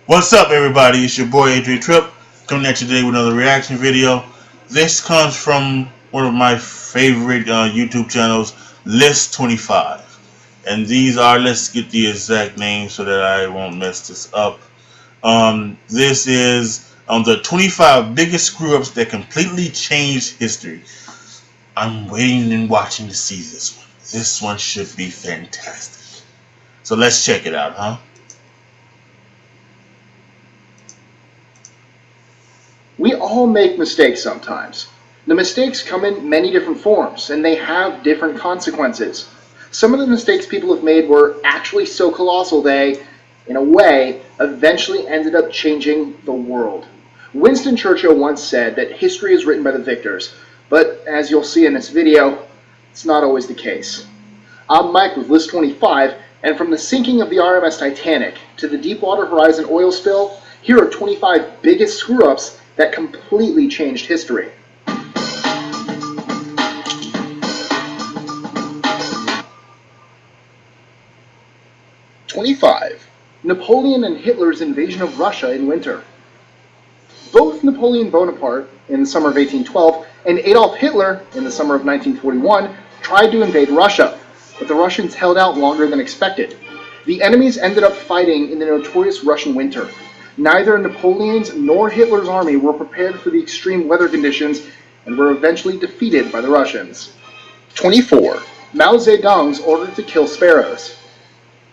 What's up, everybody? It's your boy AJ Tripp coming at you today with another reaction video. This comes from one of my favorite YouTube channels, List 25. And these are, let's get the exact name so that I won't mess this up. This is the 25 biggest screw ups that completely changed history. I'm waiting and watching to see this one. This one should be fantastic. So let's check it out, huh? We all make mistakes sometimes. The mistakes come in many different forms, and they have different consequences. Some of the mistakes people have made were actually so colossal they, in a way, eventually ended up changing the world. Winston Churchill once said that history is written by the victors, but as you'll see in this video, it's not always the case. I'm Mike with List 25, and from the sinking of the RMS Titanic to the Deepwater Horizon oil spill, here are 25 biggest screw-ups that completely changed history. #25. Napoleon and Hitler's invasion of Russia in winter. Both Napoleon Bonaparte in the summer of 1812 and Adolf Hitler in the summer of 1941 tried to invade Russia, but the Russians held out longer than expected. The enemies ended up fighting in the notorious Russian winter. Neither Napoleon's nor Hitler's army were prepared for the extreme weather conditions and were eventually defeated by the Russians. #24. Mao Zedong's order to kill sparrows.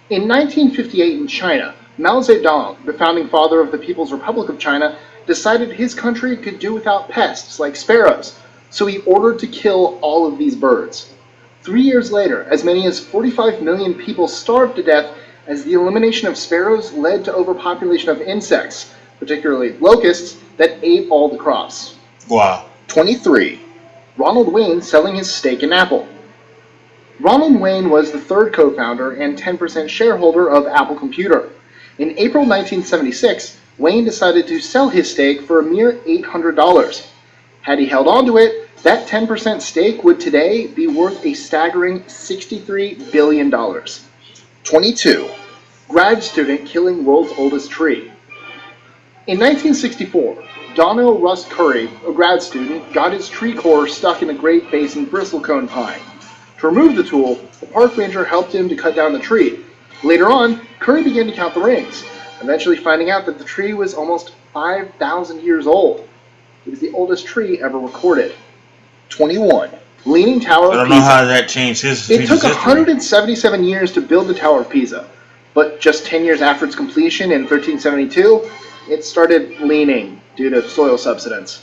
In 1958 in China, Mao Zedong, the founding father of the People's Republic of China, decided his country could do without pests like sparrows, so he ordered to kill all of these birds. 3 years later, as many as 45 million people starved to death as the elimination of sparrows led to overpopulation of insects, particularly locusts, that ate all the crops. Wow. #23. Ronald Wayne selling his stake in Apple. Ronald Wayne was the third co-founder and 10% shareholder of Apple Computer. In April 1976, Wayne decided to sell his stake for a mere $800. Had he held on to it, that 10% stake would today be worth a staggering $63 billion. #22. Grad student killing world's oldest tree. In 1964, Donnell Russ Curry, a grad student, got his tree core stuck in a Great Basin bristlecone pine. To remove the tool, the park ranger helped him to cut down the tree. Later on, Curry began to count the rings, eventually finding out that the tree was almost 5,000 years old. It was the oldest tree ever recorded. #21. Leaning Tower of Pisa. I don't know how that changed history. It took 177 years to build the Tower of Pisa, but just 10 years after its completion in 1372, it started leaning due to soil subsidence.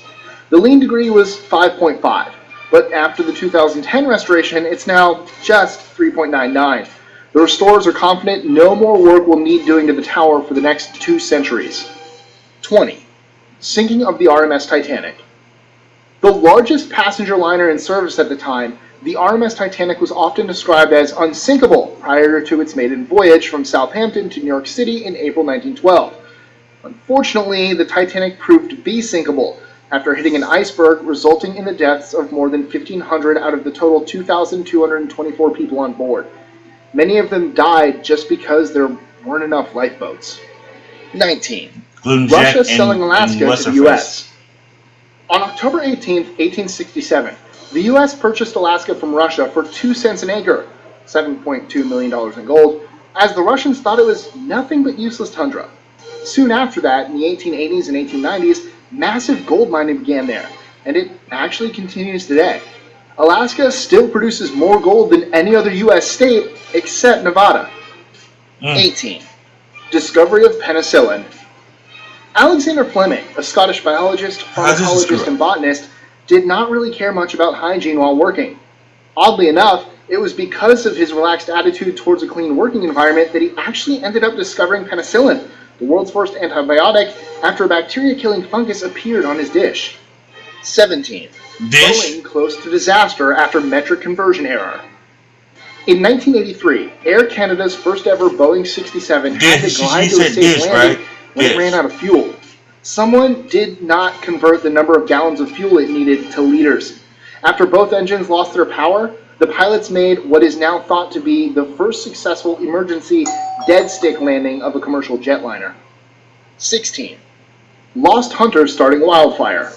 The lean degree was 5.5, but after the 2010 restoration, it's now just 3.99. The restorers are confident no more work will need doing to the tower for the next 2 centuries. #20. Sinking of the RMS Titanic. The largest passenger liner in service at the time, the RMS Titanic was often described as unsinkable prior to its maiden voyage from Southampton to New York City in April 1912. Unfortunately, the Titanic proved to be sinkable after hitting an iceberg, resulting in the deaths of more than 1,500 out of the total 2,224 people on board. Many of them died just because there weren't enough lifeboats. #19. Russia selling Alaska to the U.S. On October 18, 1867, the U.S. purchased Alaska from Russia for 2 cents an acre, $7.2 million in gold, as the Russians thought it was nothing but useless tundra. Soon after that, in the 1880s and 1890s, massive gold mining began there, and it actually continues today. Alaska still produces more gold than any other U.S. state except Nevada. 18. Discovery of penicillin. Alexander Fleming, a Scottish biologist, pharmacologist, and botanist, did not really care much about hygiene while working. Oddly enough, it was because of his relaxed attitude towards a clean working environment that he actually ended up discovering penicillin, the world's first antibiotic, after a bacteria-killing fungus appeared on his dish. 17. Boeing close to disaster after metric conversion error. In 1983, Air Canada's first ever Boeing 67 had to glide to a safe landing when it ran out of fuel. Someone did not convert the number of gallons of fuel it needed to liters. After both engines lost their power, the pilots made what is now thought to be the first successful emergency dead stick landing of a commercial jetliner. 16. Lost hunters starting wildfire.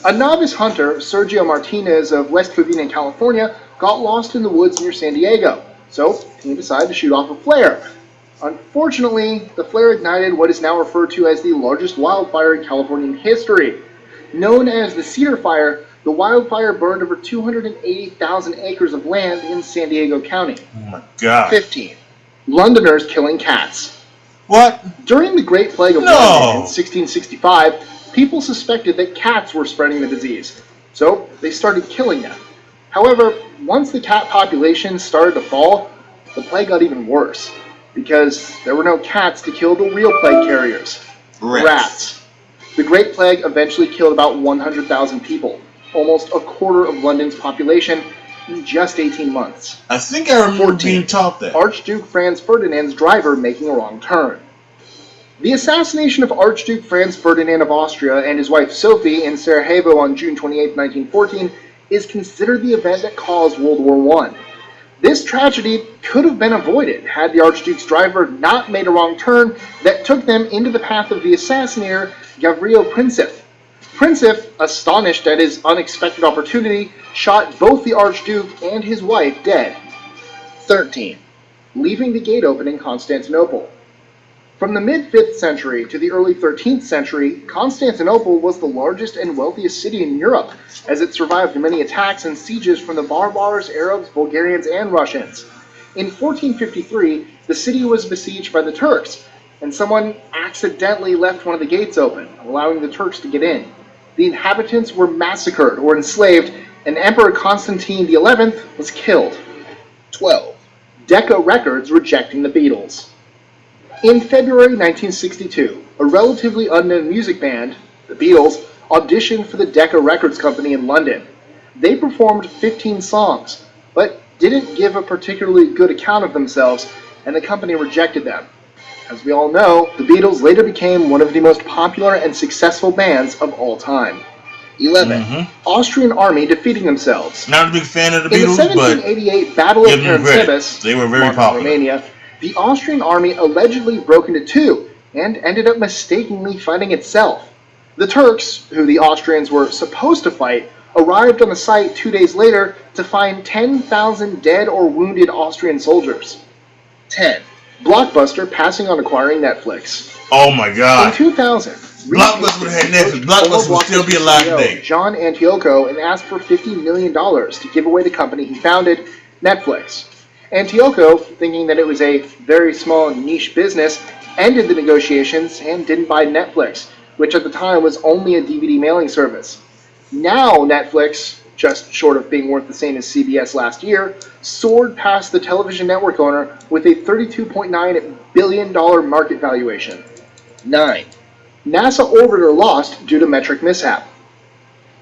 A novice hunter, Sergio Martinez of West Covina, California, got lost in the woods near San Diego, so he decided to shoot off a flare. Unfortunately, the flare ignited what is now referred to as the largest wildfire in Californian history. Known as the Cedar Fire, the wildfire burned over 280,000 acres of land in San Diego County. Oh my God. 15. Londoners killing cats. What? During the Great Plague of No. London in 1665, people suspected that cats were spreading the disease, so they started killing them. However, once the cat population started to fall, the plague got even worse, because there were no cats to kill the real plague carriers. Rats. The Great Plague eventually killed about 100,000 people, almost a quarter of London's population, in just 18 months. I think I remember 14. being taught that. Archduke Franz Ferdinand's driver making a wrong turn. The assassination of Archduke Franz Ferdinand of Austria and his wife Sophie in Sarajevo on June 28, 1914, is considered the event that caused World War I. This tragedy could have been avoided had the Archduke's driver not made a wrong turn that took them into the path of the assassinator, Gavrilo Princip. Princip, astonished at his unexpected opportunity, shot both the Archduke and his wife dead. 13. Leaving the gate open in Constantinople. From the mid-5th century to the early 13th century, Constantinople was the largest and wealthiest city in Europe, as it survived many attacks and sieges from the Barbars, Arabs, Bulgarians, and Russians. In 1453, the city was besieged by the Turks, and someone accidentally left one of the gates open, allowing the Turks to get in. The inhabitants were massacred or enslaved, and Emperor Constantine XI was killed. 12. Decca Records rejecting the Beatles. In February 1962, a relatively unknown music band, the Beatles, auditioned for the Decca Records company in London. They performed 15 songs, but didn't give a particularly good account of themselves, and the company rejected them. As we all know, the Beatles later became one of the most popular and successful bands of all time. 11. Austrian army defeating themselves. Not a big fan of the In Beatles, the 1788 Battle of Chernobyl, they were very popular. Romania, the Austrian army allegedly broke into two and ended up mistakenly fighting itself. The Turks, who the Austrians were supposed to fight, arrived on the site 2 days later to find 10,000 dead or wounded Austrian soldiers. 10. Blockbuster passing on acquiring Netflix. Oh my God. In 2000, Blockbuster would have had Netflix. Blockbuster would still be alive today. John Antioco and asked for $50 million to give away the company he founded, Netflix. Antioco, thinking that it was a very small niche business, ended the negotiations and didn't buy Netflix, which at the time was only a DVD mailing service. Now Netflix, just short of being worth the same as CBS last year, soared past the television network owner with a $32.9 billion market valuation. 9. NASA orbiter lost due to metric mishap.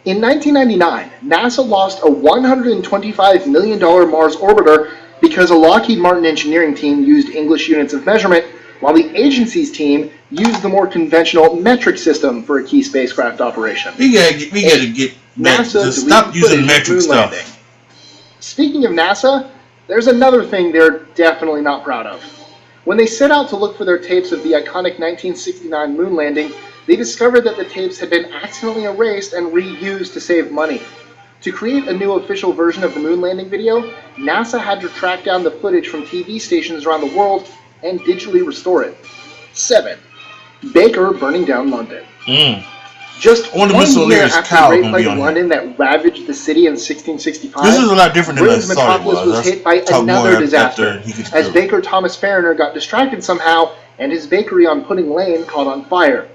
In 1999, NASA lost a $125 million Mars orbiter because a Lockheed Martin engineering team used English units of measurement, while the agency's team used the more conventional metric system for a key spacecraft operation. We gotta get NASA to stop using metric stuff. Landing. Speaking of NASA, there's another thing they're definitely not proud of. When they set out to look for their tapes of the iconic 1969 moon landing, they discovered that the tapes had been accidentally erased and reused to save money. To create a new official version of the moon landing video, NASA had to track down the footage from TV stations around the world and digitally restore it. 7. Baker burning down London. Just 1 year after the Great Plague of London that ravaged the city in 1665, this is a lot different than Britain's metropolis was hit by another disaster, as Baker Thomas Fariner got distracted somehow and his bakery on Pudding Lane caught on fire.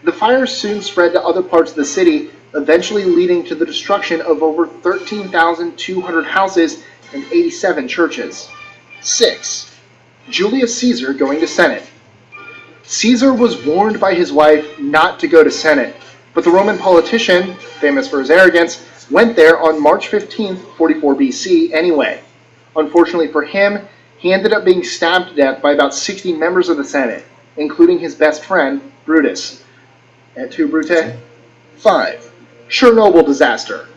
The fire soon spread to other parts of the city, eventually leading to the destruction of over 13,200 houses and 87 churches. 6. Julius Caesar going to Senate. Caesar was warned by his wife not to go to Senate, but the Roman politician, famous for his arrogance, went there on March 15, 44 BC anyway. Unfortunately for him, he ended up being stabbed to death by about 60 members of the Senate, including his best friend, Brutus. Et tu, Brute? 5. Chernobyl disaster.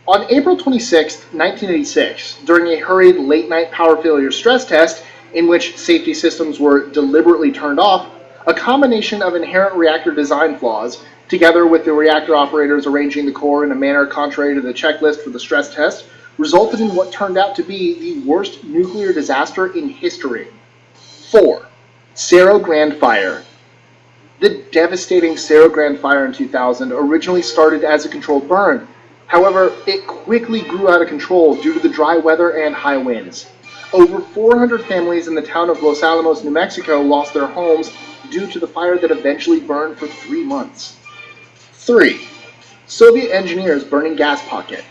On April 26, 1986, during a hurried late-night power failure stress test in which safety systems were deliberately turned off, A combination of inherent reactor design flaws, together with the reactor operators arranging the core in a manner contrary to the checklist for the stress test, resulted in what turned out to be the worst nuclear disaster in history. 4. Cerro Grande Fire. The devastating Cerro Grande Fire in 2000 originally started as a controlled burn. However, it quickly grew out of control due to the dry weather and high winds. Over 400 families in the town of Los Alamos, New Mexico lost their homes due to the fire that eventually burned for 3 months. 3. Soviet engineers burning gas pocket.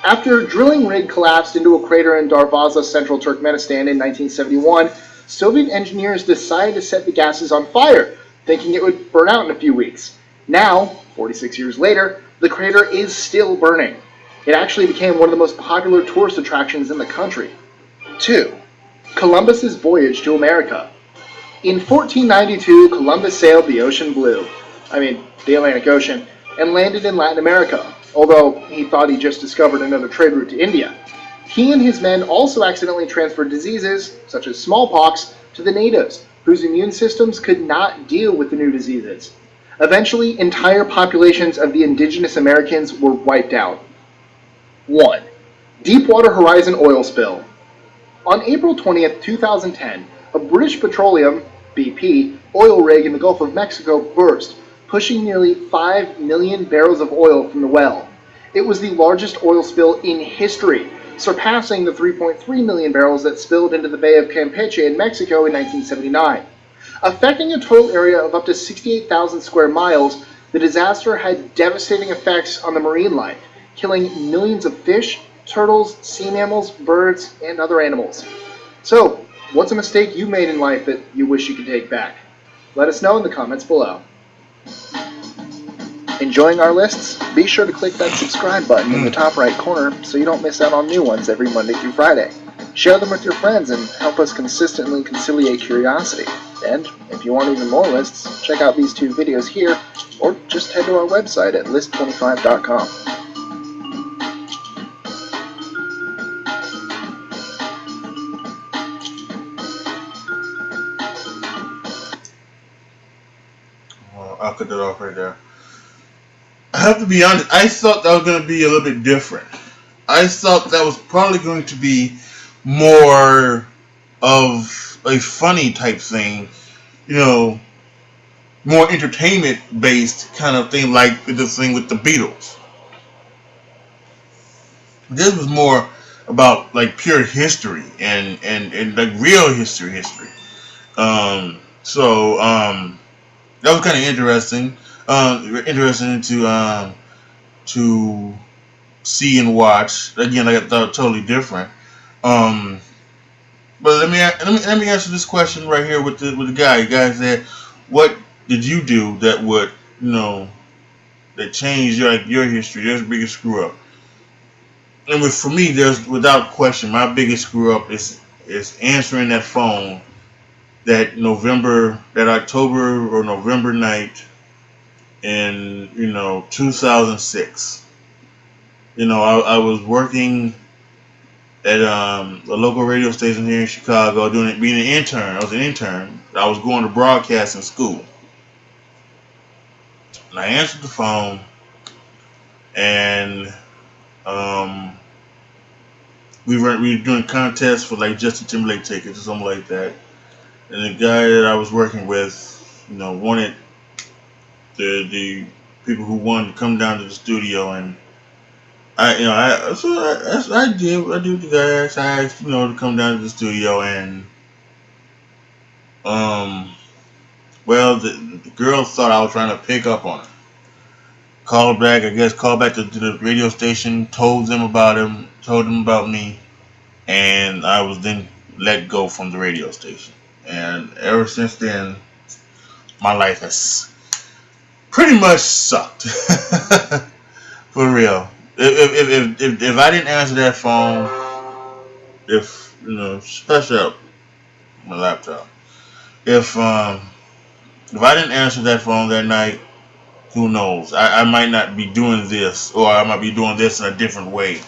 After a drilling rig collapsed into a crater in Darvaza, central Turkmenistan in 1971, Soviet engineers decided to set the gases on fire, thinking it would burn out in a few weeks. Now, 46 years later, the crater is still burning. It actually became one of the most popular tourist attractions in the country. 2. Columbus's voyage to America. In 1492, Columbus sailed the the Atlantic Ocean, and landed in Latin America, although he thought he just discovered another trade route to India. He and his men also accidentally transferred diseases, such as smallpox, to the natives, whose immune systems could not deal with the new diseases. Eventually, entire populations of the indigenous Americans were wiped out. 1. Deepwater Horizon oil spill. On April 20th, 2010, a British Petroleum (BP) oil rig in the Gulf of Mexico burst, pushing nearly 5 million barrels of oil from the well. It was the largest oil spill in history, surpassing the 3.3 million barrels that spilled into the Bay of Campeche in Mexico in 1979. Affecting a total area of up to 68,000 square miles, the disaster had devastating effects on the marine life, killing millions of fish, turtles, sea mammals, birds, and other animals. So, what's a mistake you made in life that you wish you could take back? Let us know in the comments below. Enjoying our lists? Be sure to click that subscribe button in the top right corner so you don't miss out on new ones every Monday through Friday. Share them with your friends and help us consistently conciliate curiosity. And if you want even more lists, check out these 2 videos here, or just head to our website at list25.com. I'll cut that off right there. I have to be honest, I thought that was going to be a little bit different. I thought that was probably going to be more of a funny type thing, more entertainment based kind of thing, like the thing with the Beatles. This was more about like pure history and like real history. So that was kind of interesting. Interesting to see and watch. Again, I thought totally different. But let me answer this question right here with the guy. You guys said, what did you do that would that changed your history? There's the biggest screw up. And for me, there's without question my biggest screw up is answering that phone that October or November night in 2006. I was working at a local radio station here in Chicago, being an intern. I was an intern. I was going to broadcasting school, and I answered the phone, and we were doing contests for like Justin Timberlake tickets or something like that. And the guy that I was working with, wanted the people who wanted to come down to the studio, and I did what the guy asked. I asked, to come down to the studio, and well, the girl thought I was trying to pick up on her. Called back to the radio station, told them about me, and I was then let go from the radio station. And ever since then, my life has pretty much sucked. For real. If I didn't answer that phone, especially up my laptop, if I didn't answer that phone that night, who knows? I might not be doing this, or I might be doing this in a different way.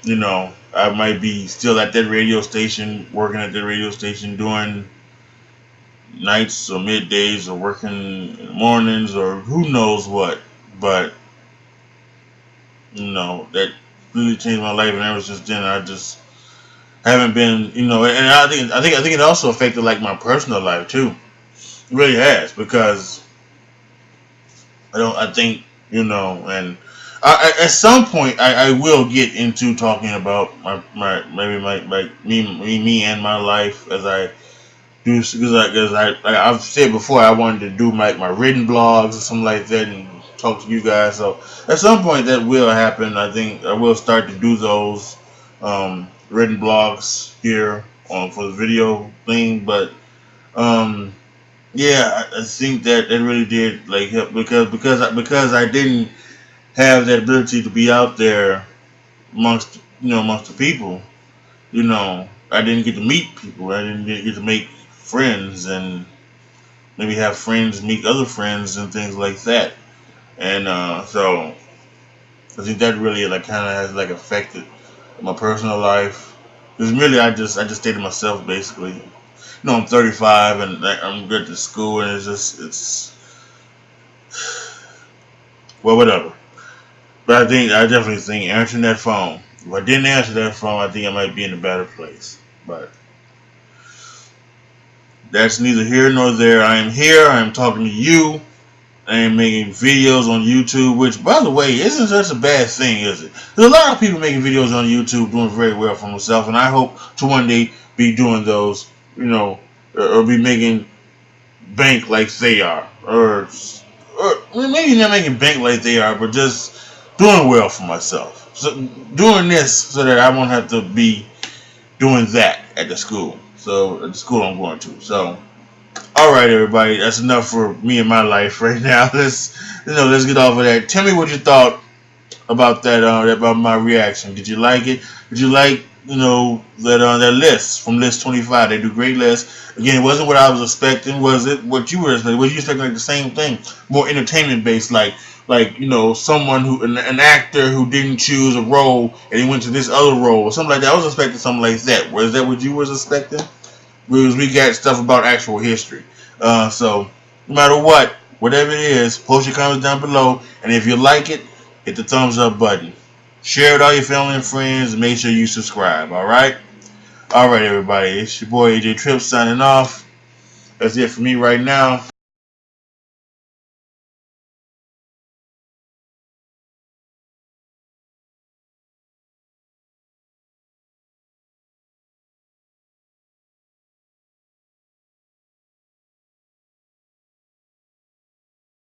I might be still at that radio station, working at the radio station, doing nights or middays or working in the mornings or who knows what. But that really changed my life, and ever since then I just haven't been, and I think it also affected like my personal life too. It really has, because I think, and at some point I will get into talking about my maybe my me and my life as I do, because I've said before I wanted to do my written blogs or something like that and talk to you guys. So at some point that will happen. I think I will start to do those written blogs here on for the video thing, but um, yeah, I think that really did like help, because I didn't have that ability to be out there amongst the people. I didn't get to meet people. I didn't get to make friends and maybe have friends meet other friends and things like that. And so I think that really like kind of has like affected my personal life. Because really, I just stayed to myself basically. I'm 35 and like, I'm good to school, and it's well, whatever. But I definitely think answering that phone. If I didn't answer that phone, I think I might be in a better place. But that's neither here nor there. I am here. I am talking to you. I am making videos on YouTube, which, by the way, isn't such a bad thing, is it? There's a lot of people making videos on YouTube doing very well for themselves, and I hope to one day be doing those, or be making bank like they are, or maybe not making bank like they are, but just doing well for myself. So doing this so that I won't have to be doing that at the school. So at the school I'm going to. So all right, everybody, that's enough for me and my life right now. Let's get off of that. Tell me what you thought about that. About my reaction. Did you like it? Did you like that list from List 25? They do great lists. Again, it wasn't what I was expecting. Was it what you were expecting? Was you expecting like the same thing, more entertainment based, like someone an actor who didn't choose a role and he went to this other role or something like that? I was expecting something like that. Was that what you was expecting? Because we got stuff about actual history. So no matter what, whatever it is, post your comments down below, and if you like it, hit the thumbs up button. Share it with all your family and friends, and make sure you subscribe. All right, everybody. It's your boy AJ Tripp signing off. That's it for me right now.